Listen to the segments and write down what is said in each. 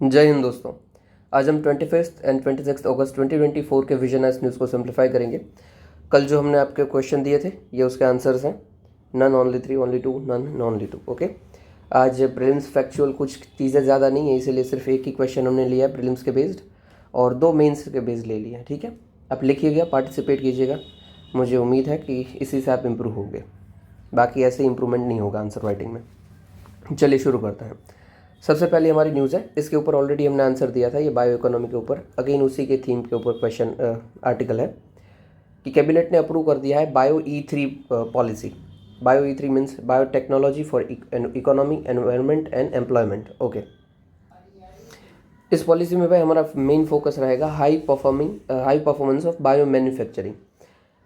जय हिंद दोस्तों। आज हम 25 एंड 26 अगस्त 2024 के विजन एस न्यूज़ को सिंप्लीफाई करेंगे। कल जो हमने आपके क्वेश्चन दिए थे ये उसके आंसर्स हैं। None only 3 only 2 none only 2। Okay, आज प्रीलिम्स फैक्चुअल कुछ चीज़ें ज़्यादा नहीं है, इसीलिए सिर्फ एक ही क्वेश्चन हमने लिया है प्रीलिम्स के बेस्ड और 2 मेंस के बेस्ड ले लिया है। ठीक है, आप लिखिएगा, पार्टिसिपेट कीजिएगा। मुझे उम्मीद है कि इसी से आप इम्प्रूव होंगे, बाकी ऐसे इम्प्रूवमेंट नहीं होगा आंसर राइटिंग में। चलिए शुरू करते हैं। सबसे पहले हमारी न्यूज़ है, इसके ऊपर ऑलरेडी हमने आंसर दिया था, ये बायो इकोनॉमी के ऊपर, अगेन उसी के थीम के ऊपर क्वेश्चन आर्टिकल है कि कैबिनेट ने अप्रूव कर दिया है bio E3 policy. Bio E3 means biotechnology for economy, environment and employment. Okay, इस पॉलिसी में भाई हमारा मेन फोकस रहेगा high performance of bio manufacturing.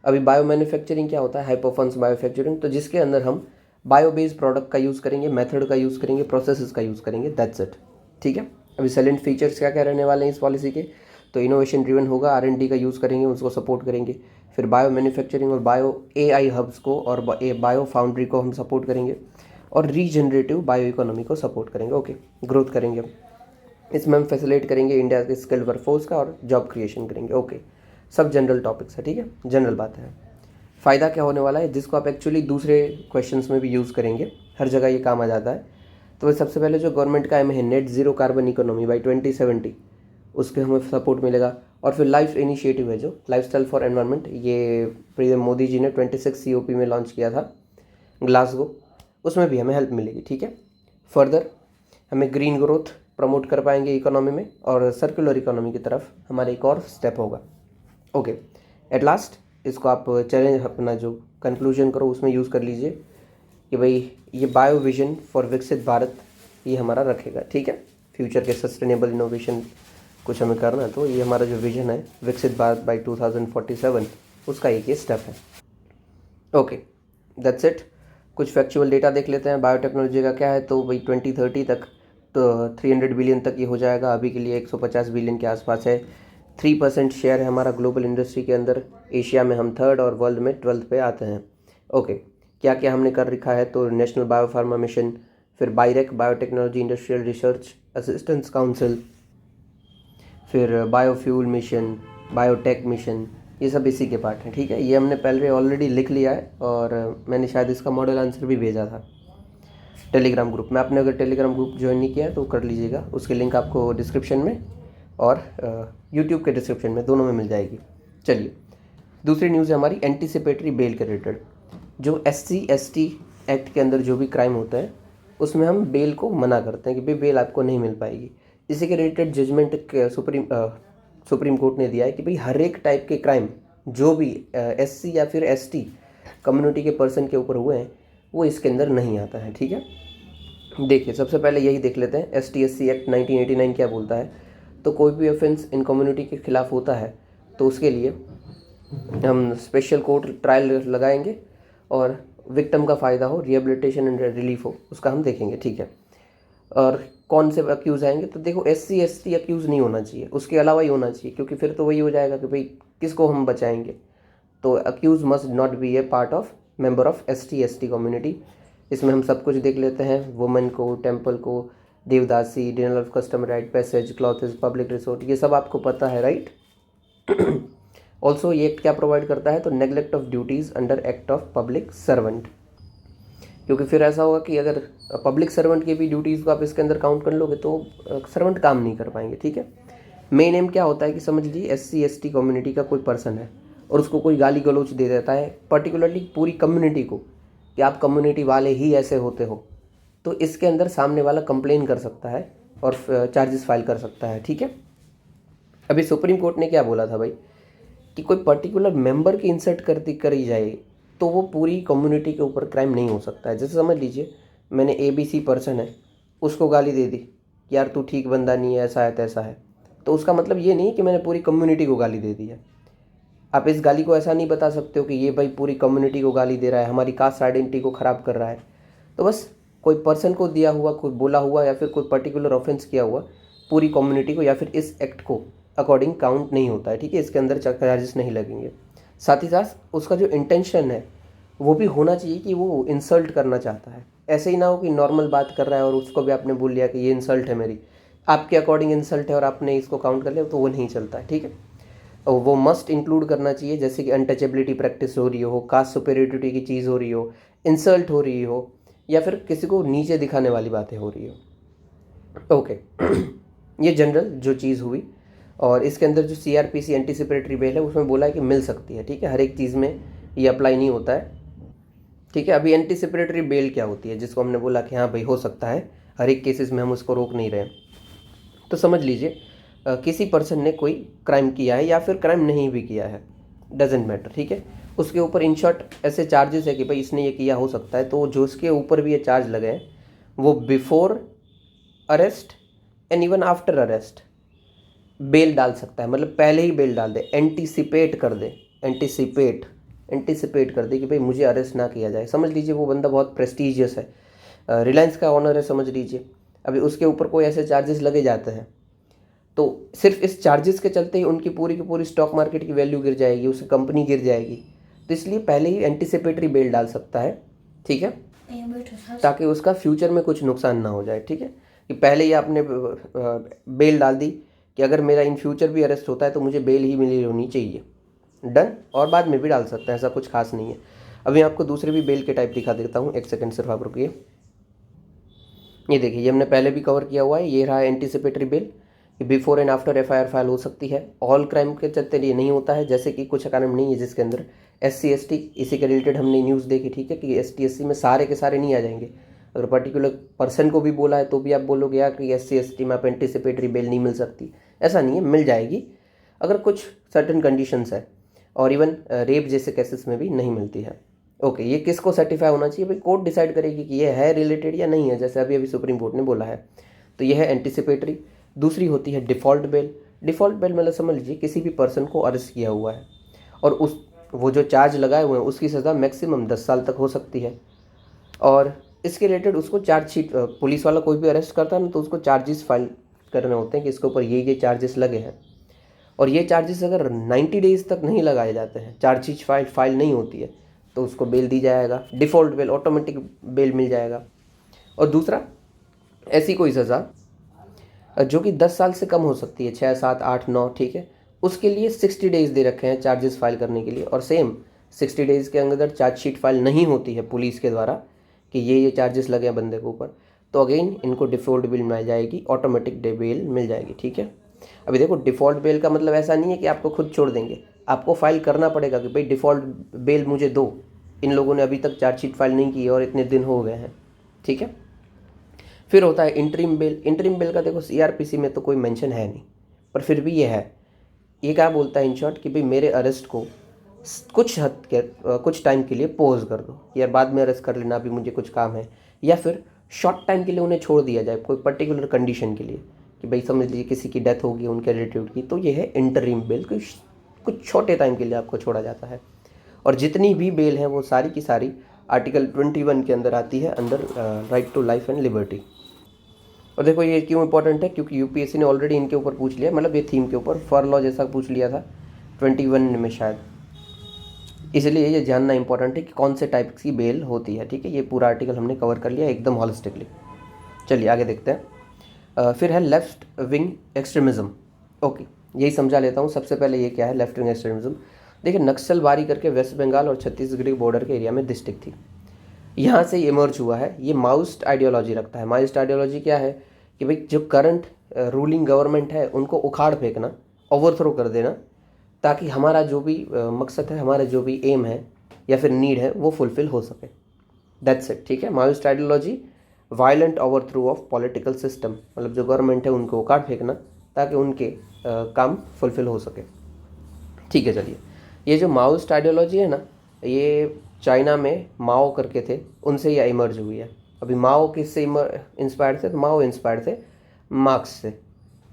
अभी बायो मैन्युफैक्चरिंग क्या होता है? हाई परफॉर्मेंस मैन्युफैक्चरिंग, तो जिसके अंदर हम बायो बेस्ड प्रोडक्ट का यूज़ करेंगे, मेथड का यूज़ करेंगे, प्रोसेसेस का यूज़ करेंगे, दैट्स इट। ठीक है, अभी साइलेंट फीचर्स क्या क्या रहने वाले हैं इस पॉलिसी के? तो इनोवेशन ड्रिवन होगा, R&D का यूज़ करेंगे, उसको सपोर्ट करेंगे। फिर बायो मैन्युफैक्चरिंग और बायो AI हब्स को और बायो फाउंड्री को हम सपोर्ट करेंगे और रीजनरेटिव बायो इकोनॉमी को सपोर्ट करेंगे। ओके, ग्रोथ करेंगे। इसमें हम फैसिलिटेट करेंगे इंडिया के स्किल्ड वर्कफोर्स का और जॉब क्रिएशन करेंगे। ओके, सब जनरल टॉपिक्स है, ठीक है, जनरल बात है। फ़ायदा क्या होने वाला है जिसको आप एक्चुअली दूसरे क्वेश्चंस में भी यूज़ करेंगे, हर जगह ये काम आ जाता है। तो सबसे पहले जो गवर्नमेंट का एम है net zero carbon economy by 2070, उसके हमें सपोर्ट मिलेगा। और फिर लाइफ इनिशिएटिव है जो लाइफस्टाइल फॉर एनवायरनमेंट, ये पीएम मोदी जी ने 26 COP में लॉन्च किया था ग्लासगो, उसमें भी हमें हेल्प मिलेगी। ठीक है, फर्दर हमें ग्रीन ग्रोथ प्रमोट कर पाएंगे इकोनॉमी में और सर्कुलर इकोनॉमी की तरफ हमारा एक और स्टेप होगा। ओके, एट लास्ट इसको आप चैलेंज अपना जो कंक्लूजन करो उसमें यूज़ कर लीजिए कि भाई ये बायो विजन फॉर विकसित भारत ये हमारा रखेगा। ठीक है, फ्यूचर के सस्टेनेबल इनोवेशन कुछ हमें करना है, तो ये हमारा जो विजन है विकसित भारत बाय 2047 उसका एक ये स्टेप है। Okay, that's it. कुछ फैक्चुअल डेटा देख लेते हैं बायोटेक्नोलॉजी का क्या है। तो भाई 2030 तक तो 300 बिलियन तक ये हो जाएगा, अभी के लिए 150 बिलियन के आसपास है। 3% शेयर है हमारा ग्लोबल इंडस्ट्री के अंदर, एशिया में हम 3rd और वर्ल्ड में 12th पे आते हैं। ओके, क्या क्या हमने कर रखा है? तो नेशनल बायोफार्मा मिशन, फिर BIRAC biotechnology industrial research assistance council, फिर बायोफ्यूल मिशन, बायोटेक मिशन, ये सब इसी के पार्ट हैं। ठीक है, ये हमने पहले ऑलरेडी लिख लिया है और मैंने शायद इसका मॉडल आंसर भी भेजा था टेलीग्राम ग्रुप में। आपने अगर टेलीग्राम ग्रुप ज्वाइन नहीं किया है तो कर लीजिएगा, उसकी लिंक आपको डिस्क्रिप्शन में और यूट्यूब के डिस्क्रिप्शन में, दोनों में मिल जाएगी। चलिए, दूसरी न्यूज़ है हमारी एंटीसिपेटरी बेल के रिलेटेड। जो SC/ST एक्ट के अंदर जो भी क्राइम होता है उसमें हम बेल को मना करते हैं कि भाई बेल आपको नहीं मिल पाएगी। इसी के रिलेटेड जजमेंट सुप्रीम कोर्ट ने दिया है कि भाई हर एक टाइप के क्राइम जो भी SC या फिर ST कम्युनिटी के पर्सन के ऊपर हुए हैं वो इसके अंदर नहीं आता है। ठीक है, देखिए सबसे पहले यही देख लेते हैं ST/SC एक्ट 1989 क्या बोलता है। तो कोई भी ऑफेंस इन कम्युनिटी के खिलाफ होता है तो उसके लिए हम स्पेशल कोर्ट ट्रायल लगाएंगे और विक्टिम का फ़ायदा हो, रिहेबिलिटेशन एंड रिलीफ हो, उसका हम देखेंगे। ठीक है, और कौन से अक्यूज़ आएंगे? तो देखो SC/ST अक्यूज़ नहीं होना चाहिए, उसके अलावा ही होना चाहिए, क्योंकि फिर तो वही हो जाएगा कि भाई किसको हम बचाएंगे। तो accuse must not be A part of member of ST/ST community. इसमें हम सब कुछ देख लेते हैं, वुमेन को, टेम्पल को, devadasi, denial of custom right, passage, clothes, public resort, ये सब आपको पता है, राइट। ऑल्सो ये एक्ट क्या प्रोवाइड करता है? तो neglect of duties under act of public servant, क्योंकि फिर ऐसा होगा कि अगर पब्लिक सर्वेंट की भी ड्यूटीज़ को आप इसके अंदर काउंट कर लोगे तो सर्वेंट काम नहीं कर पाएंगे। ठीक है, मेन एम क्या होता है कि समझ लीजिए SC/ST कम्युनिटी का कोई पर्सन है और उसको कोई गाली गलौच दे देता है पर्टिकुलरली पूरी कम्युनिटी को कि आप कम्युनिटी वाले ही ऐसे होते हो, तो इसके अंदर सामने वाला कंप्लेन कर सकता है और चार्जेस फाइल कर सकता है। ठीक है, अभी सुप्रीम कोर्ट ने क्या बोला था भाई कि कोई पर्टिकुलर मेंबर की इंसल्ट करी जाए तो वो पूरी कम्युनिटी के ऊपर क्राइम नहीं हो सकता है। जैसे समझ लीजिए मैंने ABC पर्सन है, उसको गाली दे दी कि यार तू ठीक बंदा नहीं है, ऐसा है तैसा है, तो उसका मतलब ये नहीं कि मैंने पूरी कम्युनिटी को गाली दे दी है। आप इस गाली को ऐसा नहीं बता सकते हो कि ये भाई पूरी कम्युनिटी को गाली दे रहा है, हमारी कास्ट आइडेंटिटी को ख़राब कर रहा है। तो बस कोई पर्सन को दिया हुआ, कोई बोला हुआ या फिर कोई पर्टिकुलर ऑफेंस किया हुआ पूरी कम्युनिटी को या फिर इस एक्ट को अकॉर्डिंग काउंट नहीं होता है। ठीक है, इसके अंदर चार्जेस नहीं लगेंगे। साथ ही साथ उसका जो इंटेंशन है वो भी होना चाहिए कि वो इंसल्ट करना चाहता है। ऐसे ही ना हो कि नॉर्मल बात कर रहा है और उसको भी आपने बोल लिया कि ये इंसल्ट है मेरी, आपके अकॉर्डिंग इंसल्ट है और आपने इसको काउंट कर लिया तो वो नहीं चलता है, ठीक है। और वो मस्ट इंक्लूड करना चाहिए, जैसे कि अनटचेबिलिटी प्रैक्टिस हो रही हो, कास्ट सुपेरियोरिटी की चीज़ हो रही हो, इंसल्ट हो रही हो, या फिर किसी को नीचे दिखाने वाली बातें हो रही हो। ओके ये जनरल जो चीज़ हुई। और इसके अंदर जो CRPC एंटीसिपेटरी बेल है उसमें बोला है कि मिल सकती है, ठीक है, हर एक चीज़ में ये अप्लाई नहीं होता है, ठीक है। अभी एंटीसिपेटरी बेल क्या होती है, जिसको हमने बोला कि हाँ भाई हो सकता है, हर एक केसेस में हम उसको रोक नहीं रहे। तो समझ लीजिए किसी पर्सन ने कोई क्राइम किया है या फिर क्राइम नहीं भी किया है, डजेंट मैटर, ठीक है, उसके ऊपर इन शॉर्ट ऐसे चार्जेस है कि भाई इसने ये किया हो सकता है, तो जो उसके ऊपर भी ये चार्ज लगे हैं वो before arrest and even after arrest bell डाल सकता है, मतलब पहले ही बेल डाल दे, एंटीसिपेट कर दे, एंटीसिपेट कर दे कि भाई मुझे अरेस्ट ना किया जाए। समझ लीजिए वो बंदा बहुत प्रेस्टीजियस है, रिलायंस का ऑनर है समझ लीजिए, अभी उसके ऊपर कोई ऐसे चार्जेस लगे जाते हैं तो सिर्फ इस चार्जेस के चलते ही उनकी पूरी की पूरी स्टॉक मार्केट की वैल्यू गिर जाएगी, उसकी कंपनी गिर जाएगी। तो इसलिए पहले ही एंटीसिपेटरी बेल डाल सकता है, ठीक है, ताकि उसका फ्यूचर में कुछ नुकसान ना हो जाए, ठीक है, कि पहले ही आपने बेल डाल दी कि अगर मेरा इन फ्यूचर भी अरेस्ट होता है तो मुझे बेल ही मिली होनी चाहिए, डन। और बाद में भी डाल सकते हैं, ऐसा कुछ खास नहीं है। अभी आपको दूसरे भी बेल के टाइप दिखा देता हूँ, एक सेकंड सिर्फ आप रुकिए। ये देखिए ये हमने पहले भी कवर किया हुआ है, ये रहा anticipatory bail, before and after FIR file हो सकती है। ऑल क्राइम के चलते ये नहीं होता है, जैसे कि कुछ क्राइम नहीं है जिसके अंदर SC ST, इसी के रिलेटेड हमने न्यूज़ देखी, ठीक है, कि ST SC में सारे के सारे नहीं आ जाएंगे। अगर पर्टिकुलर पर्सन को भी बोला है तो भी आप बोलोगे यार कि SC ST में आप एंटीसिपेटरी बेल नहीं मिल सकती, ऐसा नहीं है, मिल जाएगी अगर कुछ सर्टेन कंडीशंस है। और इवन रेप जैसे केसेस में भी नहीं मिलती है। ओके ये किसको सर्टिफाई होना चाहिए, भाई कोर्ट डिसाइड करेगी कि ये है रिलेटेड या नहीं है, जैसे अभी अभी सुप्रीम कोर्ट ने बोला है। तो ये है एंटीसिपेटरी। दूसरी होती है डिफ़ॉल्ट बेल। डिफ़ॉल्ट बेल मतलब समझ लीजिए किसी भी पर्सन को अरेस्ट किया हुआ है और उस वो जो चार्ज लगाए हुए हैं उसकी सज़ा मैक्सिमम 10 साल तक हो सकती है। और इसके रिलेटेड उसको चार्जशीट, पुलिस वाला कोई भी अरेस्ट करता है ना तो उसको चार्जेस फाइल करने होते हैं कि इसके ऊपर ये चार्जेस लगे हैं। और ये चार्जेस अगर 90 डेज तक नहीं लगाए जाते हैं, चार्जशीट फाइल नहीं होती है, तो उसको बेल दी जाएगा, डिफ़ॉल्ट बेल, ऑटोमेटिक बेल मिल जाएगा। और दूसरा ऐसी कोई सज़ा जो कि 10 साल से कम हो सकती है, 6 7 8 9, ठीक है, उसके लिए 60 डेज़ दे रखे हैं चार्जेस फाइल करने के लिए। और सेम 60 डेज़ के अंदर चार्जशीट फाइल नहीं होती है पुलिस के द्वारा कि ये चार्जेस लगे हैं बंदे के ऊपर, तो अगेन इनको डिफ़ॉल्ट बेल मिल जाएगी, ऑटोमेटिक बेल मिल जाएगी, ठीक है। अभी देखो डिफ़ॉल्ट बेल का मतलब ऐसा नहीं है कि आपको खुद छोड़ देंगे, आपको फाइल करना पड़ेगा कि भाई डिफ़ॉल्ट बेल मुझे दो, इन लोगों ने अभी तक चार्जशीट फाइल नहीं की और इतने दिन हो गए हैं, ठीक है। फिर होता है इंटरिम बेल। इंटरिम बेल का देखो CRPC में तो कोई मेंशन है नहीं, पर फिर भी ये है, ये क्या बोलता है इन शॉर्ट कि भाई मेरे अरेस्ट को कुछ टाइम के लिए पोज कर दो, यार बाद में अरेस्ट कर लेना, अभी मुझे कुछ काम है, या फिर शॉर्ट टाइम के लिए उन्हें छोड़ दिया जाए कोई पर्टिकुलर कंडीशन के लिए, कि भाई समझ लीजिए किसी की डेथ होगी उनके रिलेटिव की, तो ये है इंटरिम बेल, कुछ छोटे टाइम के लिए आपको छोड़ा जाता है। और जितनी भी बेल हैं वो सारी की सारी आर्टिकल 21 के अंदर आती है, under right to life and liberty. और देखो ये क्यों इंपॉर्टेंट है, क्योंकि UPSC ने ऑलरेडी इनके ऊपर पूछ लिया, मतलब ये थीम के ऊपर फॉर लॉ जैसा पूछ लिया था 21 में शायद, इसलिए ये जानना इंपॉर्टेंट है कि कौन से टाइप की बेल होती है, ठीक है। ये पूरा आर्टिकल हमने कवर कर लिया एकदम हॉलिस्टिकली। चलिए आगे देखते हैं। फिर है लेफ्ट विंग एक्सट्रीमिज़म। ओके यही समझा लेता हूँ सबसे पहले, ये क्या है लेफ्ट विंग एक्सट्रीमिज़म। देखिए नक्सलबारी करके वेस्ट बंगाल और छत्तीसगढ़ के बॉर्डर के एरिया में डिस्ट्रिक्ट थी, यहाँ से इमर्ज हुआ है। ये माओइस्ट आइडियोलॉजी रखता है। माओइस्ट आइडियोलॉजी क्या है कि भाई जो करंट रूलिंग गवर्नमेंट है उनको उखाड़ फेंकना, ओवरथ्रो कर देना, ताकि हमारा जो भी मकसद है, हमारा जो भी एम है या फिर नीड है वो फुलफिल हो सके, दैट्स इट, ठीक है। Maoist ideology violent overthrow of political system, मतलब जो गवर्नमेंट है उनको उखाड़ फेंकना ताकि उनके काम फुलफिल हो सके, ठीक है। चलिए ये जो माओइस्ट आइडियोलॉजी है ना, ये चाइना में माओ करके थे, उनसे ये इमर्ज हुई है। अभी माओ किससे इंस्पायर्ड थे, तो माओ इंस्पायर्ड थे मार्क्स से।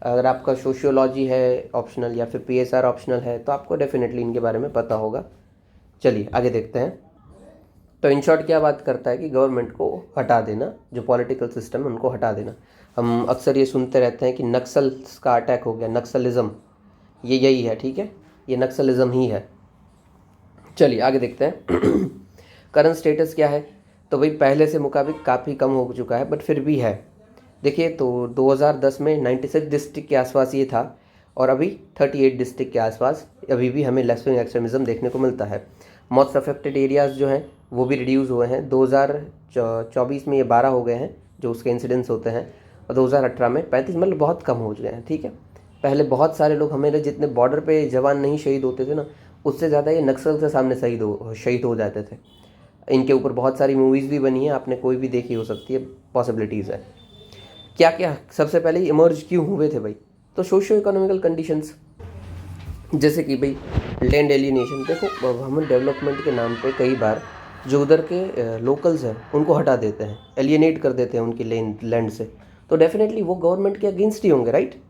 अगर आपका सोशियोलॉजी है ऑप्शनल या फिर PSR ऑप्शनल है तो आपको डेफिनेटली इनके बारे में पता होगा। चलिए आगे देखते हैं। तो इन शॉर्ट क्या बात करता है कि गवर्नमेंट को हटा देना, जो पॉलिटिकल सिस्टम है उनको हटा देना। हम अक्सर ये सुनते रहते हैं कि नक्सल्स का अटैक हो गया, नक्सलिज्म, ये यही है, ठीक है, ये नक्सलिज्म ही है। चलिए आगे देखते हैं। करंट स्टेटस क्या है, तो भाई पहले से मुताबिक काफ़ी कम हो चुका है, बट फिर भी है। देखिए तो 2010 में 96 डिस्ट्रिक्ट के आसपास ये था और अभी 38 डिस्ट्रिक्ट के आसपास अभी भी हमें लेफ्ट विंग एक्सट्रीमिज़म देखने को मिलता है। मोस्ट अफेक्टेड एरियाज़ जो हैं वो भी रिड्यूस हुए हैं। 2024 में ये 12 हो गए हैं जो उसके इंसिडेंट्स होते हैं, और 2018 में 35, मतलब बहुत कम हो गए हैं। ठीक है, पहले बहुत सारे लोग, हमें जितने बॉर्डर पे जवान नहीं शहीद होते थे ना, उससे ज़्यादा ये नक्सल के सामने शहीद हो जाते थे। इनके ऊपर बहुत सारी मूवीज़ भी बनी है, आपने कोई भी देखी हो सकती है, पॉसिबिलिटीज़ है। क्या क्या सबसे पहले इमर्ज क्यों हुए थे भाई? तो सोशियो इकोनॉमिकल कंडीशंस, जैसे कि भाई लैंड एलियनेशन। देखो हम डेवलपमेंट के नाम पे कई बार जो उधर के लोकल्स हैं उनको हटा देते हैं, एलियनेट कर देते हैं उनकी लैंड से, तो डेफिनेटली वो गवर्नमेंट के अगेंस्ट ही होंगे, राइट।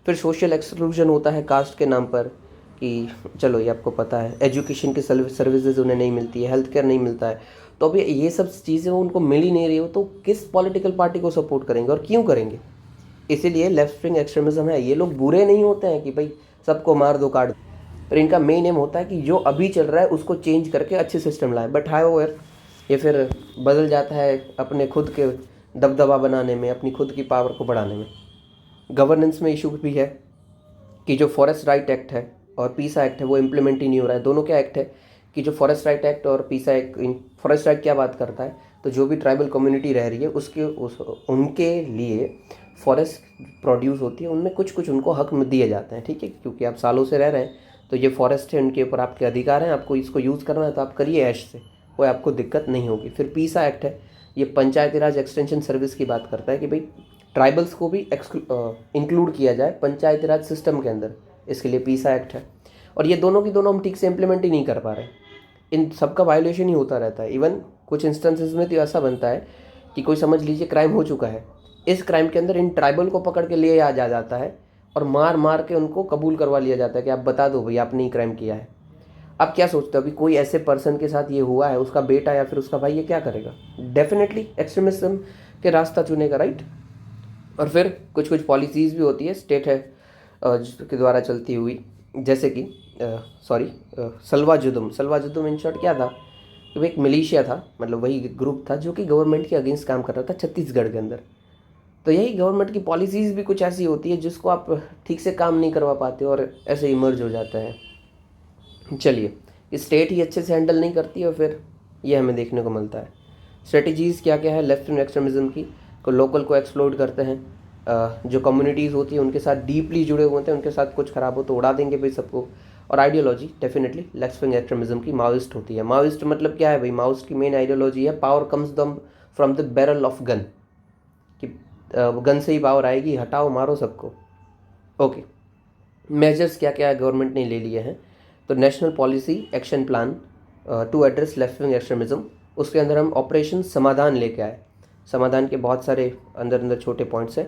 फिर सोशल एक्सक्लूजन होता है कास्ट के नाम पर, कि चलो ये आपको पता है, एजुकेशन की सर्विसेज उन्हें नहीं मिलती है, हेल्थ केयर नहीं मिलता है। तो अभी ये सब चीज़ें उनको मिल ही नहीं रही हो तो किस पॉलिटिकल पार्टी को सपोर्ट करेंगे और क्यों करेंगे? इसीलिए लेफ्ट विंग एक्सट्रीमिज्म है। ये लोग बुरे नहीं होते हैं कि भाई सबको मार दो काट दो, पर इनका मेन एम होता है कि जो अभी चल रहा है उसको चेंज करके अच्छे सिस्टम लाए। बट हाउएवर ये फिर बदल जाता है अपने खुद के दबदबा बनाने में, अपनी खुद की पावर को बढ़ाने में। गवर्नेंस में इशू भी है कि जो फॉरेस्ट राइट एक्ट है और पीसा एक्ट है वो इम्प्लीमेंट ही नहीं हो रहा है। दोनों क्या एक्ट है कि जो फॉरेस्ट राइट एक्ट और पीसा एक्ट, फॉरेस्ट राइट क्या बात करता है, तो जो भी ट्राइबल कम्युनिटी रह रही है उनके लिए फॉरेस्ट प्रोड्यूस होती है, उनमें कुछ कुछ उनको हक दिए जाते हैं। ठीक है, क्योंकि आप सालों से रह रहे हैं तो ये फॉरेस्ट है, उनके ऊपर आपके अधिकार हैं, आपको इसको यूज़ करना है तो आप करिए ऐश से, कोई आपको दिक्कत नहीं होगी। फिर पीसा एक्ट है, ये पंचायती राज एक्सटेंशन सर्विस की बात करता है कि भाई ट्राइबल्स को भी इंक्लूड किया जाए पंचायती राज सिस्टम के अंदर, इसके लिए पीसा एक्ट है। और ये दोनों की दोनों हम ठीक से इम्प्लीमेंट ही नहीं कर पा रहे, इन सबका वायोलेशन ही होता रहता है। इवन कुछ इंस्टेंसेस में तो ऐसा बनता है कि कोई समझ लीजिए क्राइम हो चुका है, इस क्राइम के अंदर इन ट्राइबल को पकड़ के लिए आ जाता है और मार मार के उनको कबूल करवा लिया जाता है कि आप बता दो भाई आपने ही क्राइम किया है। आप क्या सोचते हो, अभी कोई ऐसे पर्सन के साथ ये हुआ है, उसका बेटा या फिर उसका भाई, ये क्या करेगा? डेफिनेटली एक्सट्रीमिज्म के रास्ता चुनेगा, राइट। और फिर कुछ कुछ पॉलिसीज़ भी होती है स्टेट है के द्वारा चलती हुई, जैसे कि सलवा जुदुम इन शॉर्ट क्या था कि वो एक मिलिशिया था, मतलब वही ग्रुप था जो कि गवर्नमेंट के अगेंस्ट काम कर रहा था छत्तीसगढ़ के अंदर। तो यही गवर्नमेंट की पॉलिसीज़ भी कुछ ऐसी होती है जिसको आप ठीक से काम नहीं करवा पाते और ऐसे इमर्ज हो जाता है। चलिए, स्टेट ही अच्छे से हैंडल नहीं करती और फिर ये हमें देखने को मिलता है। स्ट्रेटजीज़ क्या क्या है लेफ्ट विंग एक्सट्रीमिज्म की? को लोकल को एक्सप्लोइट करते हैं, जो कम्युनिटीज़ होती है उनके साथ डीपली जुड़े हुए होते हैं, उनके साथ कुछ खराब हो तो उड़ा देंगे भाई सबको। और ideology definitely left wing extremism की माओइस्ट होती है। माओइस्ट मतलब क्या है भाई? माओइस्ट की मेन आइडियोलॉजी है power comes from the barrel of gun, कि गन से ही पावर आएगी, हटाओ मारो सबको। ओके, मेजर्स क्या क्या गवर्नमेंट ने ले लिए हैं? तो national policy action plan to address left wing extremism, उसके अंदर हम ऑपरेशन समाधान लेके आए। समाधान के बहुत सारे अंदर अंदर छोटे पॉइंट्स हैं,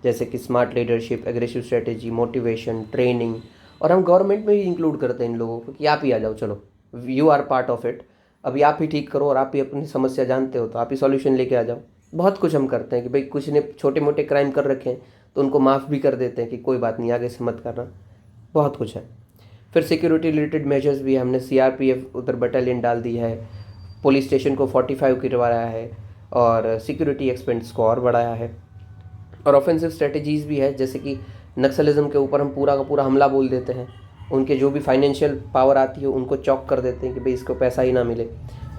जैसे कि smart leadership, aggressive strategy, motivation, training, और हम गवर्नमेंट में ही इंक्लूड करते हैं इन लोगों को कि आप ही आ जाओ, चलो you are part of it, अभी आप ही ठीक करो और आप ही अपनी समस्या जानते हो तो आप ही सॉल्यूशन लेके आ जाओ। बहुत कुछ हम करते हैं कि भाई कुछ ने छोटे मोटे क्राइम कर रखे हैं तो उनको माफ़ भी कर देते हैं कि कोई बात नहीं, आगे से मत करना। बहुत कुछ है। फिर सिक्योरिटी रिलेटेड मेजर्स भी हमने सीआरपीएफ उधर बटालियन डाल दी है, पुलिस स्टेशन को 45 करवाया है और सिक्योरिटी एक्सपेंस को और बढ़ाया है। और ऑफेंसिव स्ट्रेटजीज़ भी है, जैसे कि नक्सलिज्म के ऊपर हम पूरा का पूरा हमला बोल देते हैं, उनके जो भी फाइनेंशियल पावर आती है उनको चौक कर देते हैं कि भाई इसको पैसा ही ना मिले।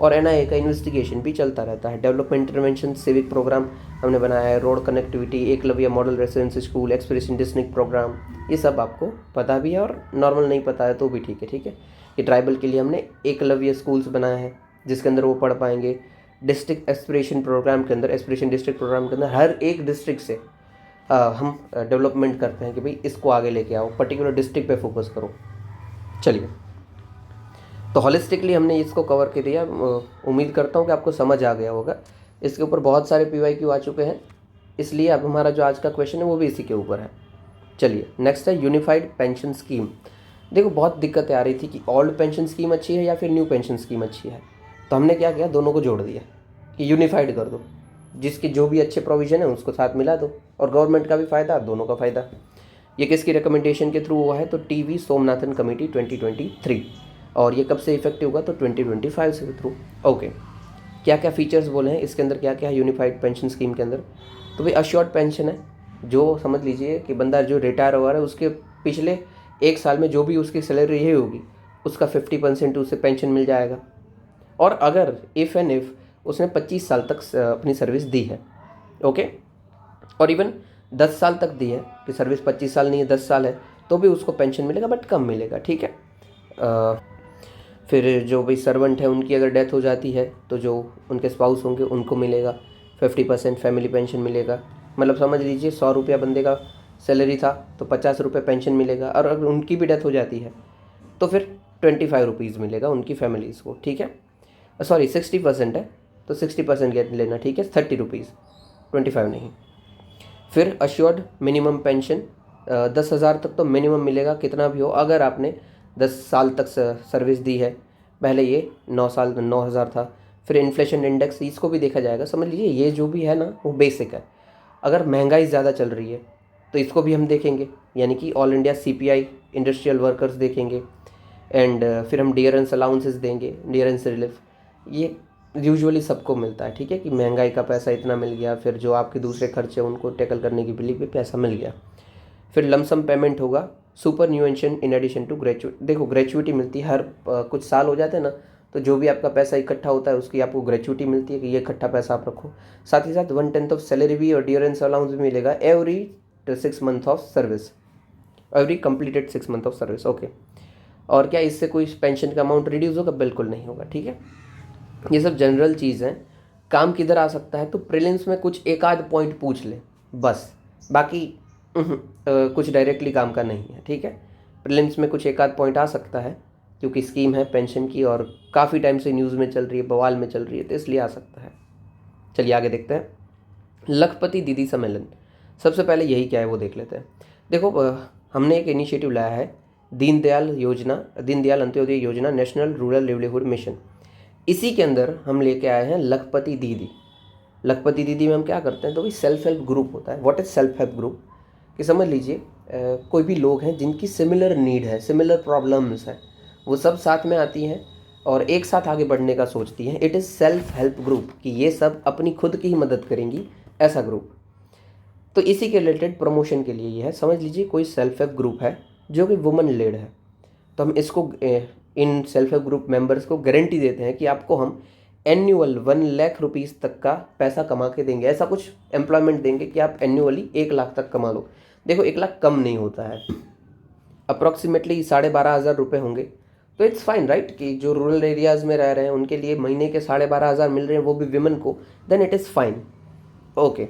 और एनआईए का इन्वेस्टिगेशन भी चलता रहता है। डेवलपमेंट इंटरवेंशन सिविक प्रोग्राम हमने बनाया है, road connectivity, Eklavya model residence school, aspiration district programme, ये सब आपको पता भी है और नॉर्मल नहीं पता है तो भी ठीक है। ठीक है, ये ट्राइबल के लिए हमने एकलव्य स्कूल्स बनाया है जिसके अंदर वो पढ़ पाएंगे। डिस्ट्रिक्ट एस्पिरेशन प्रोग्राम के अंदर, एस्पिरेशन डिस्ट्रिक्ट प्रोग्राम के अंदर हर एक डिस्ट्रिक्ट से हम डेवलपमेंट करते हैं कि भाई इसको आगे लेके आओ, पर्टिकुलर डिस्ट्रिक्ट पे फोकस करो। चलिए, तो हॉलिस्टिकली हमने इसको कवर कर दिया। उम्मीद करता हूँ कि आपको समझ आ गया होगा। इसके ऊपर बहुत सारे PYQ आ चुके हैं, इसलिए अब हमारा जो आज का क्वेश्चन है वो भी इसी के ऊपर है। चलिए, नेक्स्ट है यूनिफाइड पेंशन स्कीम। देखो बहुत दिक्कतें आ रही थी कि ओल्ड पेंशन स्कीम अच्छी है या फिर न्यू पेंशन स्कीम अच्छी है, तो हमने क्या किया, दोनों को जोड़ दिया कि यूनिफाइड कर दो, जिसकी जो भी अच्छे प्रोविज़न है उसको साथ मिला दो और गवर्नमेंट का भी फ़ायदा, दोनों का फ़ायदा। ये किसकी रिकमेंडेशन के थ्रू हुआ है? तो TV सोमनाथन कमेटी 2023, और ये कब से इफेक्टिव होगा? तो 2025 से थ्रू। ओके, क्या क्या फीचर्स बोले हैं इसके अंदर, क्या क्या है यूनिफाइड पेंशन स्कीम के अंदर? तो भाई अश्योर्ड पेंशन है, जो समझ लीजिए कि बंदा जो रिटायर हो रहा है उसके पिछले 1 साल में जो भी उसकी सैलरी रही होगी उसका 50% उसे पेंशन मिल जाएगा। और अगर इफ़ एंड इफ़ उसने 25 साल तक अपनी सर्विस दी है, ओके, और इवन 10 साल तक दी है कि सर्विस 25 साल नहीं है 10 साल है, तो भी उसको पेंशन मिलेगा, बट कम मिलेगा, ठीक है। फिर जो भाई सर्वेंट है उनकी अगर डेथ हो जाती है तो जो उनके स्पाउस होंगे उनको मिलेगा 50% फैमिली पेंशन मिलेगा। मतलब समझ लीजिए 100 रुपया बंदे का सैलरी था तो 50 रुपये पेंशन मिलेगा, और अगर उनकी भी डेथ हो जाती है तो फिर 25 रुपीज़ मिलेगा उनकी फैमिलीज़ को, ठीक है। सॉरी 60% है तो 60% गेट लेना, ठीक है, 30 रुपीज़, 25 नहीं। फिर अश्योर्ड मिनिमम पेंशन 10,000 तक तो मिनिमम मिलेगा, कितना भी हो। अगर आपने 10 साल तक सर्विस दी है, पहले ये 9 साल 9,000 था, फिर इन्फ्लेशन इंडेक्स इसको भी देखा जाएगा। समझ लीजिए ये जो भी है ना वो बेसिक है। अगर महंगाई ज़्यादा चल रही है तो इसको भी हम देखेंगे, यानी कि all India CPI industrial workers देखेंगे, एंड फिर हम डियरेंस अलाउंसेस देंगे, डियरेंस रिलीफ, ये यूजुअली सबको मिलता है, ठीक है, कि महंगाई का पैसा इतना मिल गया, फिर जो आपके दूसरे खर्चे उनको टैकल करने के लिए भी पैसा मिल गया। फिर लमसम पेमेंट होगा, superannuation in addition to gratuity. देखो ग्रेचुइटी मिलती है हर कुछ साल हो जाते हैं ना, तो जो भी आपका पैसा इकट्ठा होता है उसकी आपको ग्रेचुइटी मिलती है कि ये इकट्ठा पैसा आप रखो। साथ ही साथ 1/10 ऑफ सैलरी भी और डियरेंस अलाउंस भी मिलेगा every 6 month of service, every completed 6 month of service, okay. और क्या इससे कोई पेंशन का अमाउंट रिड्यूस होगा? बिल्कुल नहीं होगा, ठीक है। ये सब जनरल चीज़ हैं। काम किधर आ सकता है? तो प्रीलिम्स में कुछ एक आध पॉइंट पूछ ले बस, बाकी कुछ डायरेक्टली काम का नहीं है, ठीक है। प्रीलिम्स में कुछ एक आध पॉइंट आ सकता है क्योंकि स्कीम है पेंशन की और काफ़ी टाइम से न्यूज़ में चल रही है, बवाल में चल रही है, तो इसलिए आ सकता है। चलिए आगे देखते हैं। लखपति दीदी सम्मेलन, सबसे पहले यही क्या है वो देख लेते हैं। देखो हमने एक इनिशिएटिव लाया है, दीनदयाल अंत्योदय योजना, नेशनल रूरल लिवलीहुड मिशन। इसी के अंदर हम लेके आए हैं लखपति दीदी। लखपति दीदी में हम क्या करते हैं, तो भाई सेल्फ हेल्प ग्रुप होता है। What is self help group? कि समझ लीजिए कोई भी लोग हैं जिनकी सिमिलर नीड है, सिमिलर प्रॉब्लम्स हैं, वो सब साथ में आती हैं और एक साथ आगे बढ़ने का सोचती हैं। It is self help group, कि ये सब अपनी खुद की ही मदद करेंगी, ऐसा ग्रुप। तो इसी के रिलेटेड प्रमोशन के लिए ये है। समझ लीजिए कोई सेल्फ हेल्प ग्रुप है जो कि वुमन लेड है, तो हम इसको in self help group members को गारंटी देते हैं कि आपको हम एनुअल 1 लाख रुपीज़ तक का पैसा कमा के देंगे। ऐसा कुछ एम्प्लॉयमेंट देंगे कि आप एनुअली 1 लाख तक कमा लो। देखो 1 लाख कम नहीं होता है, अप्रॉक्सीमेटली 12,500 रुपये होंगे, तो इट्स फाइन राइट, कि जो रूरल एरियाज़ में रह रहे हैं उनके लिए महीने के 12,500 मिल रहे हैं, वो भी विमेन को, then it is fine, okay.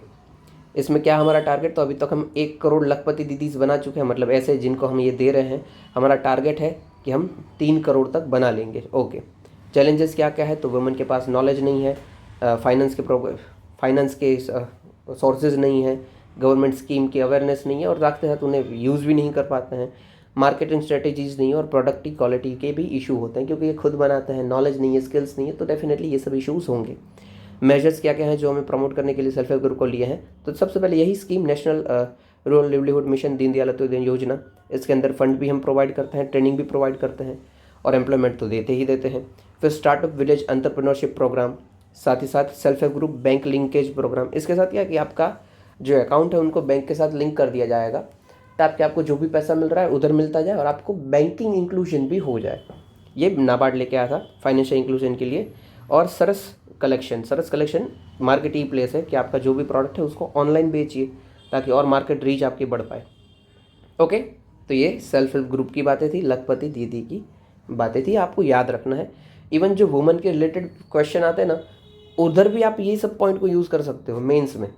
इसमें क्या हमारा टारगेट, तो अभी तक हम 1 करोड़ लखपति दीदीज बना चुके हैं, मतलब ऐसे जिनको हम ये दे रहे हैं। हमारा टारगेट है कि हम 3 करोड़ तक बना लेंगे, ओके। चैलेंजेस क्या क्या है, तो वुमेन के पास नॉलेज नहीं है, फाइनेंस के सोर्सेज नहीं है, गवर्नमेंट स्कीम की अवेयरनेस नहीं है, और साथ ही साथ उन्हें यूज़ भी नहीं कर पाते हैं, मार्केटिंग स्ट्रेटेजीज़ नहीं है, और प्रोडक्ट की क्वालिटी के भी इशू होते हैं क्योंकि ये खुद बनाते हैं, नॉलेज नहीं है, स्किल्स नहीं है, तो डेफिनेटली ये सब इशूज़ होंगे। मेजर्स क्या क्या हैं जो हमें प्रमोट करने के लिए सेल्फ हेल्प ग्रुप को लिए हैं, तो सबसे पहले यही scheme national rural livelihood mission Deendayal Antyodaya योजना, इसके अंदर फंड भी हम प्रोवाइड करते हैं, ट्रेनिंग भी प्रोवाइड करते हैं, और एम्प्लॉयमेंट तो देते ही देते हैं। फिर स्टार्टअप विलेज एंटरप्रेन्योरशिप प्रोग्राम, साथ ही साथ self help group bank linkage programme. इसके साथ क्या कि आपका जो अकाउंट है उनको बैंक के साथ लिंक कर दिया जाएगा, ताकि आपको जो भी पैसा मिल रहा है उधर मिलता जाए और आपको बैंकिंग इंक्लूजन भी हो जाए। ये नाबार्ड लेके आया था फाइनेंशियल इंक्लूजन के लिए। और सरस कलेक्शन मार्केट ई प्लेस है कि आपका जो भी प्रोडक्ट है उसको ऑनलाइन बेचिए ताकि और मार्केट रीच आपकी बढ़ पाए, ओके। तो ये सेल्फ हेल्प ग्रुप की बातें थी, लखपति दीदी की बातें थी, आपको याद रखना है। इवन जो वुमेन के रिलेटेड क्वेश्चन आते हैं ना, उधर भी आप ये सब पॉइंट को यूज़ कर सकते हो मेंस में,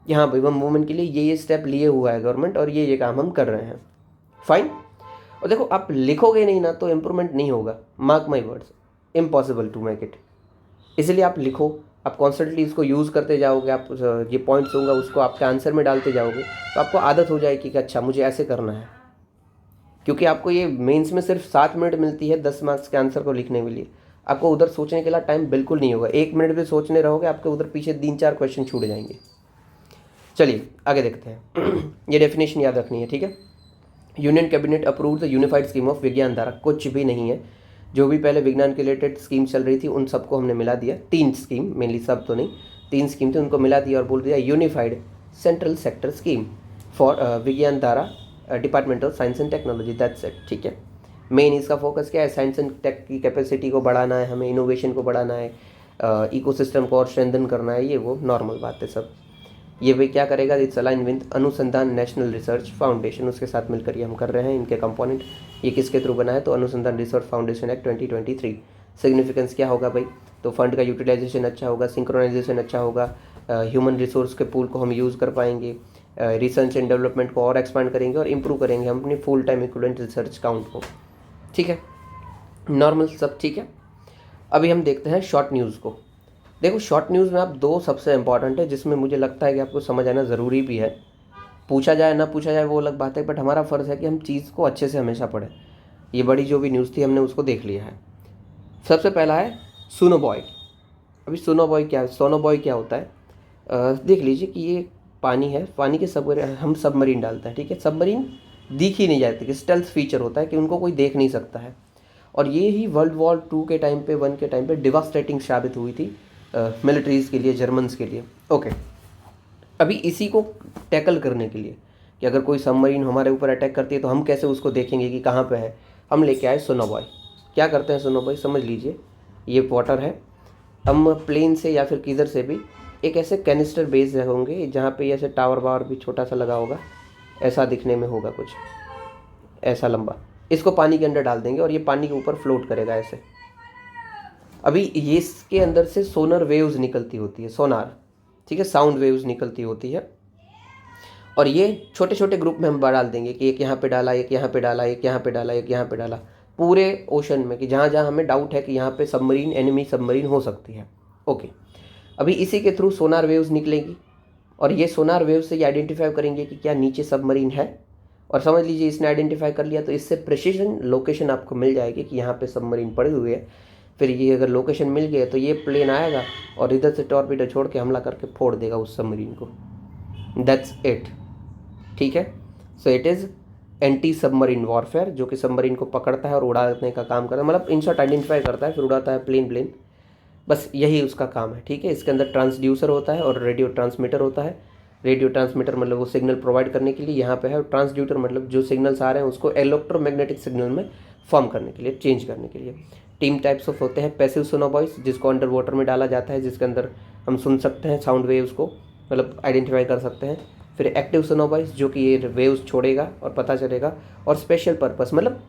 कि हाँ भाई वुमेन के लिए ये स्टेप लिए हुआ है गवर्नमेंट और ये काम हम कर रहे हैं, फाइन। और देखो आप लिखोगे नहीं ना तो इम्प्रूवमेंट नहीं होगा, mark my words, impossible to make it. इसलिए आप लिखो, आप कॉन्स्टेंटली इसको यूज़ करते जाओगे, आप ये पॉइंट्स होंगे उसको आपके आंसर में डालते जाओगे, तो आपको आदत हो जाएगी कि अच्छा मुझे ऐसे करना है। क्योंकि आपको ये मेंस में सिर्फ 7 मिनट मिलती है 10 मार्क्स के आंसर को लिखने के लिए, आपको उधर सोचने के लिए टाइम बिल्कुल नहीं होगा। 1 मिनट भी सोचने रहोगे आपके उधर पीछे 3-4 क्वेश्चन छूट जाएंगे। चलिए आगे देखते हैं। ये डेफिनेशन याद रखनी है, ठीक है। Union cabinet approved the unified scheme of विज्ञान धारा, कुछ भी नहीं है, जो भी पहले विज्ञान के रिलेटेड स्कीम चल रही थी उन सबको हमने मिला दिया। 3 स्कीम, मेनली सब तो नहीं, 3 स्कीम थी, उनको मिला दिया और बोल दिया unified central sector scheme for विज्ञान धारा department of science and technology, that's it. ठीक है, मेन इसका फोकस क्या है, साइंस एंड टेक की कैपेसिटी को बढ़ाना है, हमें इनोवेशन को बढ़ाना है, इकोसिस्टम को और स्ट्रेंथन करना है, ये वो नॉर्मल बात है सब। ये भाई क्या करेगा, इट्स अलाइन विद अनुसंधान नेशनल रिसर्च फाउंडेशन, उसके साथ मिलकर ये हम कर रहे हैं इनके कंपोनेंट। ये किसके थ्रू बना है, तो अनुसंधान रिसर्च फाउंडेशन एक्ट 2023। सिग्निफिकेंस क्या होगा भाई, तो फंड का यूटिलाइजेशन अच्छा होगा, सिंक्रोनाइजेशन अच्छा होगा, ह्यूमन रिसोर्स के पूल को हम यूज़ कर पाएंगे, रिसर्च एंड डेवलपमेंट को और एक्सपांड करेंगे और इम्प्रूव करेंगे हम अपनी full time equivalent research count को। ठीक है, नॉर्मल सब ठीक है। अभी हम देखते हैं शॉर्ट न्यूज़ को। देखो शॉर्ट न्यूज़ में आप दो सबसे इंपॉर्टेंट है जिसमें मुझे लगता है कि आपको समझ आना ज़रूरी भी है। पूछा जाए ना पूछा जाए वो अलग बात है, बट हमारा फ़र्ज़ है कि हम चीज़ को अच्छे से हमेशा पढ़ें। ये बड़ी जो भी न्यूज़ थी हमने उसको देख लिया है। सबसे पहला है सुनो बॉय। अभी सुनो बॉय क्या है, सोनो बॉय क्या होता है, देख लीजिए कि ये पानी है, पानी के हम सबमरीन डालते हैं। ठीक है, सबमरीन दिख ही नहीं जाती, कि स्टेल्थ फीचर होता है कि उनको कोई देख नहीं सकता है। और ये ही वर्ल्ड वॉर 2 के टाइम पे, 1 के टाइम पे डिवास्टेटिंग साबित हुई थी मिलिट्रीज़ के लिए, जर्मन्स के लिए। ओके, अभी इसी को टैकल करने के लिए कि अगर कोई सबमरीन हमारे ऊपर अटैक करती है तो हम कैसे उसको देखेंगे कि कहाँ पे है, हम लेके आए सोनोबॉय। क्या करते हैं सोनोबॉय, समझ लीजिए ये वाटर है, हम प्लेन से या फिर किधर से भी एक ऐसे कैनिस्टर बेस होंगे जहाँ पे ऐसे टावर वावर भी छोटा सा लगा होगा, ऐसा दिखने में होगा कुछ ऐसा लंबा, इसको पानी के अंदर डाल देंगे और ये पानी के ऊपर फ्लोट करेगा ऐसे। अभी ये इसके अंदर से सोनर वेव्स निकलती होती है, सोनार, ठीक है, साउंड वेव्स निकलती होती है। और ये छोटे छोटे ग्रुप में हम डाल देंगे कि एक यहाँ पे डाला, एक यहाँ पे डाला, एक यहाँ पे डाला, एक यहाँ पे डाला, पूरे ओशन में, कि जहाँ जहाँ हमें डाउट है कि यहाँ पे सबमरीन, एनिमी सबमरीन हो सकती है। ओके, अभी इसी के थ्रू सोनार वेव्स निकलेंगी और ये सोनार वेव से ये आइडेंटिफाई करेंगे कि क्या नीचे सबमरीन है। और समझ लीजिए इसने आइडेंटिफाई कर लिया तो इससे प्रिसीजन लोकेशन आपको मिल जाएगी कि यहाँ पे सबमरीन पड़े हुए है। फिर ये अगर लोकेशन मिल गया तो ये प्लेन आएगा और इधर से टॉर्पीडो छोड़ के हमला करके फोड़ देगा उस सबमरीन को। That's it. ठीक है, so it is anti submarine warfare, जो कि सबमरीन को पकड़ता है और उड़ाने का काम करता है, मतलब इन शॉर्ट आइडेंटिफाई करता है फिर उड़ाता है प्लेन। बस यही उसका काम है। ठीक है, इसके अंदर ट्रांसड्यूसर होता है और रेडियो ट्रांसमीटर होता है। रेडियो ट्रांसमीटर मतलब वो सिग्नल प्रोवाइड करने के लिए यहाँ पे है, और ट्रांसड्यूटर मतलब जो सिग्नल्स आ रहे हैं उसको इलेक्ट्रोमैग्नेटिक सिग्नल में फॉर्म करने के लिए, चेंज करने के लिए। टीम टाइप्स ऑफ होते हैं, पैसिव सोनोबॉयस जिसको अंडर वाटर में डाला जाता है, जिसके अंदर हम सुन सकते हैं साउंड वेव्स को, मतलब आइडेंटिफाई कर सकते हैं। फिर एक्टिव सोनोबॉयस जो कि ये वेव्स छोड़ेगा और पता चलेगा। और स्पेशल पर्पस, मतलब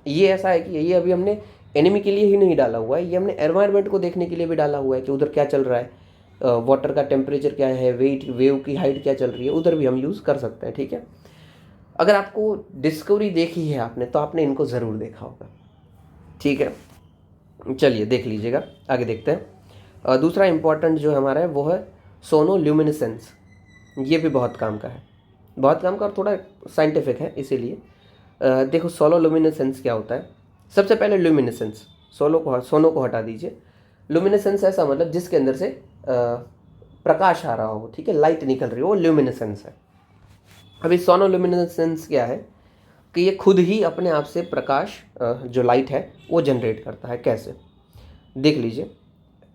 ये ऐसा है कि ये अभी हमने एनिमी के लिए ही नहीं डाला हुआ है, ये हमने एनवायरनमेंट को देखने के लिए भी डाला हुआ है कि उधर क्या चल रहा है, वाटर का टेम्परेचर क्या है, वेव की हाइट क्या चल रही है, उधर भी हम यूज़ कर सकते हैं। ठीक है, अगर आपको डिस्कवरी देखी है आपने तो आपने इनको ज़रूर देखा होगा। ठीक है, चलिए देख लीजिएगा, आगे देखते हैं। दूसरा इम्पॉर्टेंट जो हमारा है वो है सोनोल्यूमिनेसेंस। ये भी बहुत काम का है, बहुत काम का और थोड़ा साइंटिफिक है इसीलिए। देखो सोनोल्यूमिनेसेंस क्या होता है। सबसे पहले ल्यूमिनेसेंस, सोनो को हटा दीजिए। ल्यूमिनेसेंस ऐसा मतलब जिसके अंदर से प्रकाश आ रहा हो, ठीक है, लाइट निकल रही हो, वो ल्यूमिनेसेंस है। अभी सोनोल्यूमिनेसेंस क्या है कि ये खुद ही अपने आप से प्रकाश जो लाइट है वो जनरेट करता है। कैसे, देख लीजिए,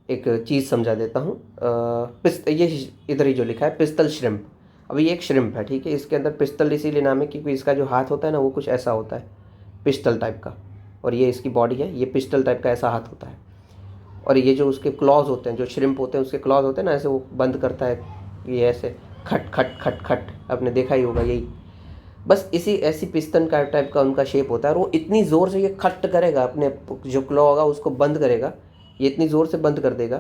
एक चीज़ समझा देता हूँ। ये इधर ही जो लिखा है पिस्तल श्रिम्प। अभी ये एक श्रिम्प है, ठीक है, इसके अंदर पिस्तल इसीलिए नाम है क्योंकि इसका जो हाथ होता है ना वो कुछ ऐसा होता है, पिस्टल टाइप का, और ये इसकी बॉडी है, ये पिस्टल टाइप का ऐसा हाथ होता है। और ये जो उसके क्लॉज होते हैं, जो श्रिम्प होते हैं उसके क्लॉज होते हैं ना, ऐसे वो बंद करता है, ये ऐसे खट खट खट खट, आपने देखा ही होगा यही। बस इसी ऐसी पिस्टन का टाइप का उनका शेप होता है, और वो इतनी ज़ोर से ये खट करेगा, अपने जो क्लॉ होगा उसको बंद करेगा, ये इतनी ज़ोर से बंद कर देगा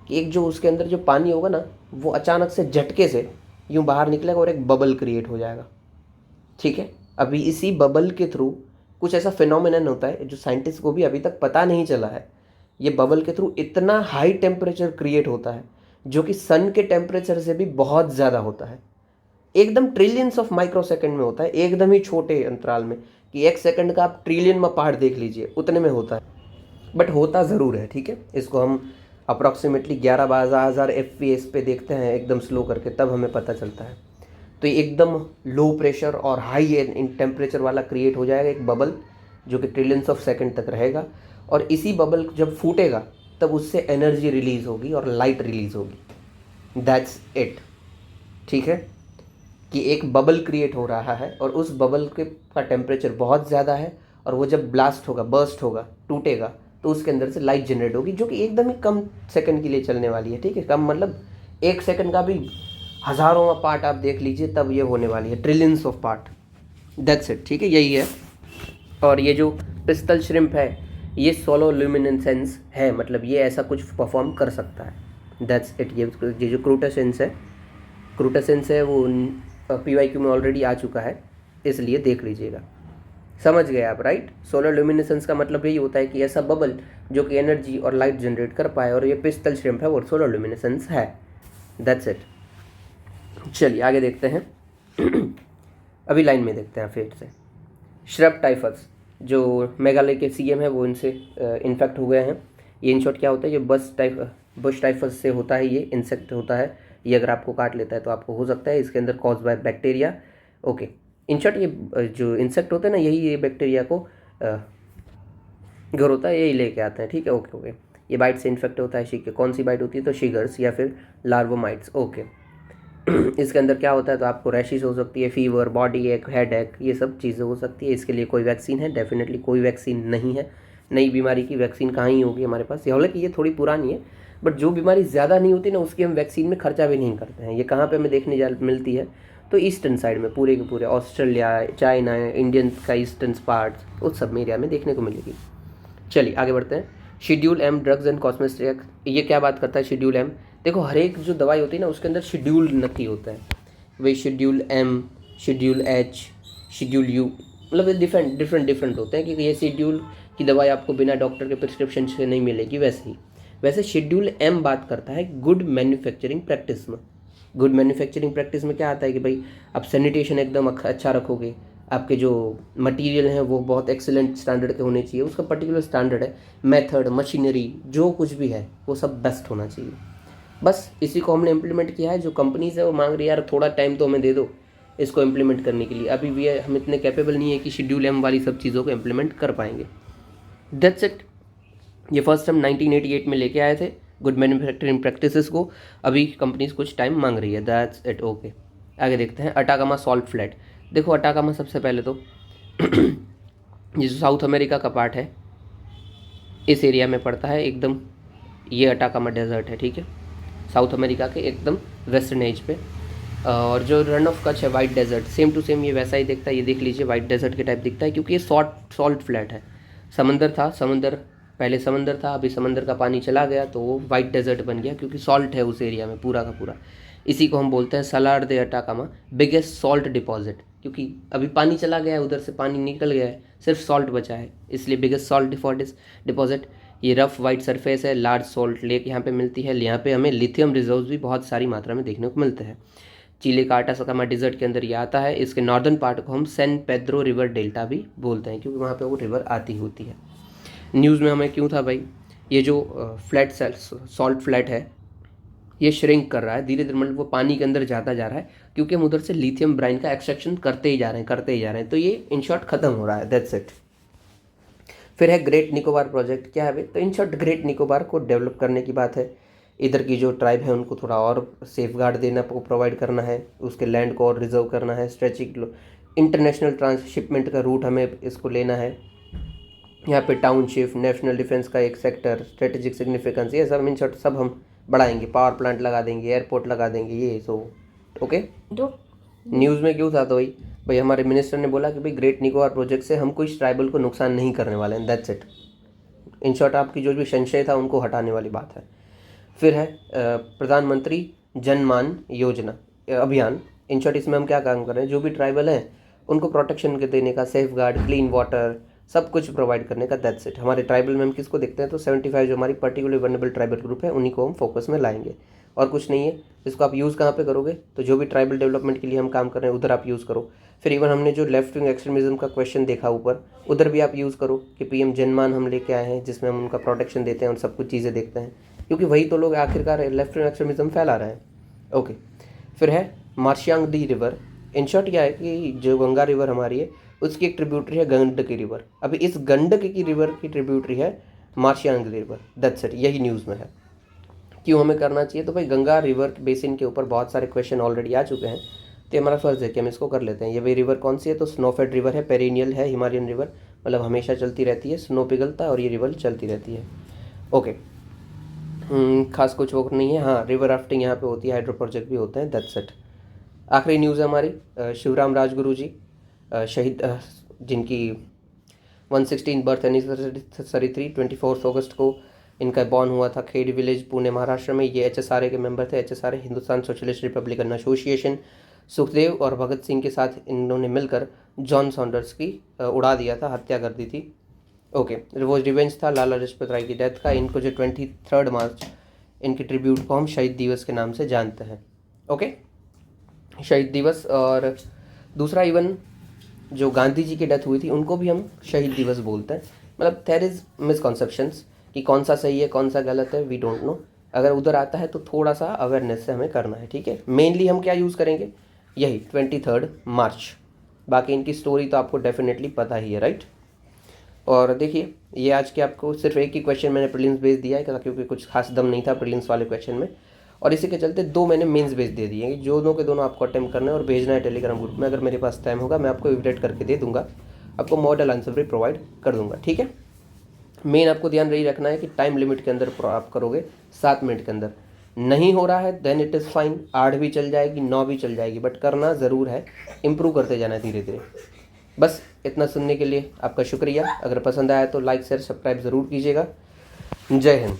कि एक जो उसके अंदर जो पानी होगा ना वो अचानक से झटके से यूँ बाहर निकलेगा और एक बबल क्रिएट हो जाएगा। ठीक है, अभी इसी बबल के थ्रू कुछ ऐसा फिनोमिनन होता है जो साइंटिस्ट को भी अभी तक पता नहीं चला है। ये बबल के थ्रू इतना हाई टेम्परेचर क्रिएट होता है जो कि सन के टेम्परेचर से भी बहुत ज़्यादा होता है, एकदम ट्रिलियंस ऑफ माइक्रो सेकेंड में होता है, एकदम ही छोटे अंतराल में, कि एक सेकंड का आप ट्रिलियन में पहाड़ देख लीजिए उतने में होता है, बट होता ज़रूर है। ठीक है, इसको हम अप्रॉक्सीमेटली 11,000 FPS पे देखते हैं एकदम स्लो करके, तब हमें पता चलता है। तो ये एकदम लो प्रेशर और हाई इन टेम्परेचर वाला क्रिएट हो जाएगा एक बबल, जो कि ट्रिलियंस ऑफ सेकंड तक रहेगा। और इसी बबल जब फूटेगा तब उससे एनर्जी रिलीज़ होगी और लाइट रिलीज़ होगी। That's it. ठीक है, कि एक बबल क्रिएट हो रहा है और उस बबल के का टेम्परेचर बहुत ज़्यादा है और वो जब ब्लास्ट होगा, बर्स्ट होगा, टूटेगा, तो उसके अंदर से लाइट जनरेट होगी, जो कि एकदम ही कम सेकंड के लिए चलने वाली है। ठीक है, कम मतलब 1 सेकंड का भी हज़ारों पार्ट आप देख लीजिए, तब ये होने वाली है, trillions of part. That's it. ठीक है, यही है। और ये जो पिस्टल श्रिम्प है ये सोलोल्यूमिनेसेंस है, मतलब ये ऐसा कुछ परफॉर्म कर सकता है। That's it. ये जो क्रूटासेंस है वो PYQ में ऑलरेडी आ चुका है, इसलिए देख लीजिएगा। समझ गए आप, राइट। सोलर ल्यूमिनेसेंस का मतलब यही होता है कि ऐसा बबल जो कि एनर्जी और लाइट जनरेट कर पाए, और ये पिस्टल श्रिम्प है वो सोलर ल्यूमिनेसेंस है। That's it. चलिए आगे देखते हैं। अभी लाइन में देखते हैं फिर से। श्रब टाइफस, जो मेघालय के CM है वो इनसे इन्फेक्ट हो गए हैं। ये इन शॉर्ट क्या होता है, ये बुश टाइफस से होता है, ये इंसेक्ट होता है। ये अगर आपको काट लेता है तो आपको हो सकता है, इसके अंदर cause by bacteria. Okay, in short ये जो इंसेक्ट होते हैं ना, यही ये बैक्टीरिया को घर होता है, यही लेके आते हैं। ठीक है, ओके। ये बाइट से इन्फेक्ट होता है। शिके कौन सी बाइट होती है, तो शिगर्स या फिर लार्वोमाइट्स। ओके। इसके अंदर क्या होता है, तो आपको रैशिस हो सकती है, फीवर, बॉडी एक, हेड एक, ये सब चीज़ें हो सकती है। इसके लिए कोई वैक्सीन है? डेफिनेटली कोई वैक्सीन नहीं है। नई बीमारी की वैक्सीन कहाँ ही होगी हमारे पास। हालांकि ये थोड़ी पुरानी है, बट जो बीमारी ज़्यादा नहीं होती ना, उसकी हम वैक्सीन में खर्चा भी नहीं करते हैं। ये कहाँ पे हमें देखने मिलती है, तो ईस्टर्न साइड में, पूरे के पूरे ऑस्ट्रेलिया, चाइना, इंडियन का ईस्टर्न पार्ट्स, उस सब में एरिया में देखने को मिलेगी। चलिए आगे बढ़ते हैं। Schedule M drugs and cosmetic, ये क्या बात करता है शेड्यूल M? देखो, हर एक जो दवाई होती है ना, उसके अंदर शेड्यूल नक्की होता है। वही schedule M, schedule H, schedule U, मतलब डिफरेंट होते हैं, क्योंकि ये शेड्यूल की दवाई आपको बिना डॉक्टर के प्रिस्क्रिप्शन से नहीं मिलेगी। वैसे शेड्यूल M बात करता है गुड मैन्युफैक्चरिंग प्रैक्टिस में। गुड मैन्युफैक्चरिंग प्रैक्टिस में क्या आता है कि भाई आप सैनिटेशन एकदम अच्छा रखोगे, आपके जो मटेरियल हैं वो बहुत एक्सीलेंट स्टैंडर्ड के होने चाहिए, उसका पर्टिकुलर स्टैंडर्ड है, मेथड, मशीनरी, जो कुछ भी है वो सब बेस्ट होना चाहिए। बस इसी को हमने इम्प्लीमेंट किया है। जो कंपनीज है वो मांग रही है यार थोड़ा टाइम तो हमें दे दो इसको इम्प्लीमेंट करने के लिए। अभी भी हम इतने कैपेबल नहीं है कि शेड्यूल M वाली सब चीज़ों को इम्प्लीमेंट कर पाएंगे। That's it. ये फर्स्ट हम 1988 में लेके आए थे गुड मैन्युफैक्चरिंग प्रैक्टिसेस को। अभी कंपनीज कुछ टाइम मांग रही है। That's it. ओके, आगे देखते हैं। Atacama salt flat. देखो, अटाकामा सबसे पहले तो ये जो साउथ अमेरिका का पार्ट है, इस एरिया में पड़ता है एकदम। ये अटाकामा डेजर्ट है, ठीक है, साउथ अमेरिका के एकदम वेस्टर्न एज पे। और जो रन ऑफ कच्छ है, white desert, same to same ये वैसा ही दिखता है। ये देख लीजिए, वाइट डेजर्ट के टाइप दिखता है, क्योंकि ये सॉल्ट फ्लैट है। पहले समंदर था, अभी समंदर का पानी चला गया तो वो वाइट डेजर्ट बन गया, क्योंकि सॉल्ट है उस एरिया में पूरा का पूरा। इसी को हम बोलते हैं सलार दे अटाकामा, बिगेस्ट सॉल्ट डिपॉजिट, क्योंकि अभी पानी चला गया है, उधर से पानी निकल गया है, सिर्फ सॉल्ट बचा है, इसलिए बिगेस्ट सॉल्ट डिपॉजिट। ये रफ वाइट सरफेस है, लार्ज सॉल्ट लेक यहाँ पे मिलती है। यहाँ पे हमें लिथियम रिजर्व्स भी बहुत सारी मात्रा में देखने को मिलते हैं। चिले का अटाकामा डिजर्ट के अंदर ये आता है। इसके नॉर्दर्न पार्ट को हम सैन पेड्रो रिवर डेल्टा भी बोलते हैं, क्योंकि वहाँ पे वो रिवर आती होती है। न्यूज़ में हमें क्यों था भाई, ये जो सॉल्ट फ्लैट है ये श्रिंक कर रहा है धीरे धीरे, मतलब वो पानी के अंदर जाता जा रहा है, क्योंकि हम उधर से लिथियम ब्राइन का एक्सट्रैक्शन करते ही जा रहे हैं, तो ये इन शॉर्ट खत्म हो रहा है। That's it. फिर है ग्रेट निकोबार प्रोजेक्ट। क्या है भाई, तो इन शॉर्ट ग्रेट निकोबार को डेवलप करने की बात है। इधर की जो ट्राइब है उनको थोड़ा और सेफ गार्ड देना को प्रोवाइड करना है, उसके लैंड को और रिजर्व करना है, स्ट्रेचिंग इंटरनेशनल ट्रांसशिपमेंट का रूट हमें इसको लेना है। यहाँ पे टाउनशिप, नेशनल डिफेंस का एक सेक्टर, स्ट्रेटेजिक सिग्निफिकेंस, ये सब इन शॉर्ट सब हम बढ़ाएंगे। पावर प्लांट लगा देंगे, एयरपोर्ट लगा देंगे, ये सो ओके। तो न्यूज़ में क्यों था, तो भाई हमारे मिनिस्टर ने बोला कि भाई ग्रेट निकोबार प्रोजेक्ट से हम कोई ट्राइबल को नुकसान नहीं करने वाले हैं। That's it. इन शॉर्ट आपकी जो भी संशय था उनको हटाने वाली बात है। फिर है प्रधानमंत्री जनमान योजना अभियान। इन शॉर्ट इसमें हम क्या काम कर रहे हैं, जो भी ट्राइबल हैं उनको प्रोटेक्शन के देने का, सेफ गार्ड, क्लीन वाटर, सब कुछ प्रोवाइड करने का। That's it. हमारे ट्राइबल में हम किसको देखते हैं, तो 75 जो हमारी पर्टिकुलर वनरेबल ट्राइबल ग्रुप है उन्हीं को हम फोकस में लाएंगे, और कुछ नहीं है। इसको आप यूज़ कहाँ पे करोगे, तो जो भी ट्राइबल डेवलपमेंट के लिए हम काम कर रहे हैं उधर आप यूज़ करो। फिर इवन हमने जो लेफ्ट विंग एक्सट्रीमिज्म का क्वेश्चन देखा ऊपर, उधर भी आप यूज़ करो कि PM जनमान हम लेके आए हैं, जिसमें हम उनका प्रोटेक्शन देते हैं और सब कुछ चीज़ें देखते हैं, क्योंकि वही तो लोग आखिरकार लेफ्ट विंग एक्सट्रीमिज्म फैला रहे हैं। ओके। फिर है मार्शियांगडी रिवर। इन शॉर्ट क्या है कि जो गंगा रिवर हमारी है उसकी एक ट्रिब्यूटरी है गंडकी रिवर। अभी इस गंडकी की रिवर की ट्रिब्यूटरी है मार्शियांगडी रिवर। That's it. यही न्यूज़ में है। क्यों हमें करना चाहिए, तो भाई गंगा रिवर बेसिन के ऊपर बहुत सारे क्वेश्चन ऑलरेडी आ चुके हैं, तो ये हमारा फ़र्ज़ है कि हम इसको कर लेते हैं। ये वही रिवर कौन सी है, तो स्नोफेड रिवर है, पेरिनियल है, हिमालयन रिवर, मतलब हमेशा चलती रहती है, स्नो पिघलता है और ये रिवर चलती रहती है। ओके, खास कुछ वो नहीं है। हाँ, रिवर राफ्टिंग यहाँ पे होती है, हाइड्रो प्रोजेक्ट भी होते हैं, दैट्स इट। आखिरी न्यूज़ है हमारी, शिवराम राजगुरु जी शहीद, जिनकी 116 बर्थ एनिवर्सरी थी, 24 अगस्त को इनका बॉर्न हुआ था, खेड विलेज, पुणे, महाराष्ट्र में। ये HSRA के मेंबर थे। HSRA Hindustan socialist Republican association. Sukhdev और भगत सिंह के साथ इन्होंने मिलकर जॉन सॉन्डर्स की उड़ा दिया था, हत्या कर दी थी। ओके, वो रिवेंज था लाला लाजपत राय की डेथ का। इनको जो 23 मार्च इनकी ट्रिब्यूट को हम शहीद दिवस के नाम से जानते हैं। ओके, शहीद दिवस। और दूसरा, इवन जो गांधी जी की डेथ हुई थी उनको भी हम शहीद दिवस बोलते हैं। मतलब देयर इज़ मिसकॉन्सेप्शंस कि कौन सा सही है कौन सा गलत है, वी डोंट नो। अगर उधर आता है तो थोड़ा सा अवेयरनेस से हमें करना है, ठीक है। मेनली हम क्या यूज़ करेंगे, यही 23 मार्च। बाकी इनकी स्टोरी तो आपको डेफिनेटली पता ही है, राइट। और देखिए, ये आज के आपको सिर्फ एक ही क्वेश्चन मैंने प्रीलिम्स बेस दिया है, क्योंकि कुछ खास दम नहीं था प्रीलिम्स वाले क्वेश्चन में, और इसी के चलते 2 मैंने मेंस बेस दे दिए हैं। जो दोनों के दोनों आपको अटेम्प्ट करना है और भेजना है टेलीग्राम ग्रुप में। अगर मेरे पास टाइम होगा मैं आपको इवडेट करके दे दूंगा, आपको मॉडल आंसर भी प्रोवाइड कर दूंगा, ठीक है। मेन आपको ध्यान यही रखना है कि टाइम लिमिट के अंदर आप करोगे, 7 मिनट के अंदर। नहीं हो रहा है देन इट इज़ फाइन, 8 भी चल जाएगी, 9 भी चल जाएगी, बट करना ज़रूर है, इम्प्रूव करते जाना है धीरे धीरे। बस इतना सुनने के लिए आपका शुक्रिया। अगर पसंद आया तो लाइक शेयर सब्सक्राइब ज़रूर कीजिएगा। जय हिंद।